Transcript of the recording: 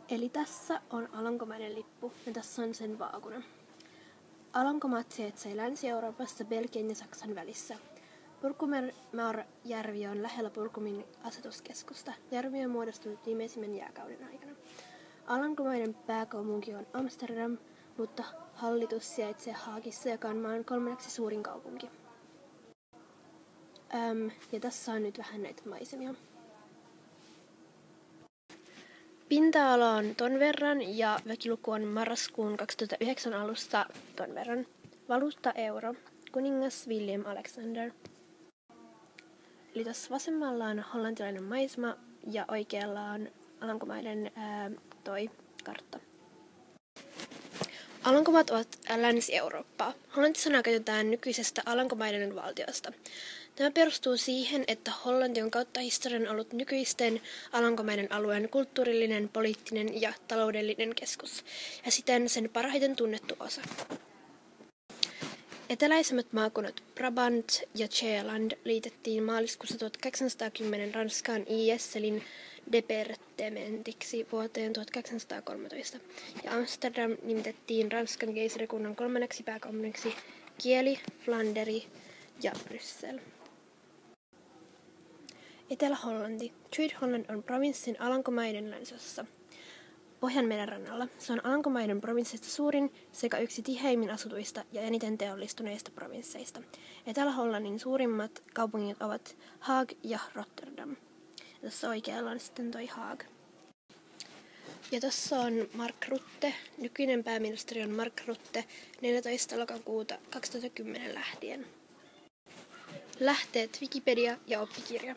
Eli tässä on Alankomaiden lippu ja tässä on sen vaakuna. Alankomaat sijaitsee Länsi-Euroopassa Belgian ja Saksan välissä. Purkumarjärvi on lähellä Purkumin asetuskeskusta. Järvi on muodostunut viimeisimmän jääkauden aikana. Alankomaiden pääkaupunki on Amsterdam, mutta hallitus sijaitsee Haagissa, joka on maan 3. suurin kaupunki. Ja tässä on nyt vähän näitä maisemia. Pinta-ala on ton verran ja väkiluku on marraskuun 2009 alusta ton verran. Valuutta euro. Kuningas William Alexander. Eli tässä vasemmalla on hollantilainen maisema ja oikealla on Alankomaiden toi kartta. Alankomaat ovat Länsi-Eurooppaa. Hollanti-sanaa käytetään nykyisestä Alankomaiden valtiosta. Tämä perustuu siihen, että Hollanti on kautta historian ollut nykyisten Alankomaiden alueen kulttuurillinen, poliittinen ja taloudellinen keskus, ja siten sen parhaiten tunnettu osa. Eteläisemmät maakunnat Brabant ja Zeeland liitettiin maaliskuussa 1810 Ranskan ISLin departementiksi vuoteen 1813, ja Amsterdam nimitettiin Ranskan keisarikunnan 3. pääkaupungiksi, kieli, Flanderi ja Bryssel. Etelä-Hollanti. Zuid-Holland on provinssin Alankomaiden länsiosassa Pohjanmeren rannalla. Se on Alankomaiden provinssista suurin sekä yksi tiheimmin asutuista ja eniten teollistuneista provinsseista. Etelä-Hollannin suurimmat kaupungit ovat Haag ja Rotterdam. Ja tässä oikealla on sitten toi Haag. Ja tässä on Mark Rutte. Nykyinen pääministeri on Mark Rutte 14. lokakuuta 2010 lähtien. Lähteet Wikipedia ja oppikirja.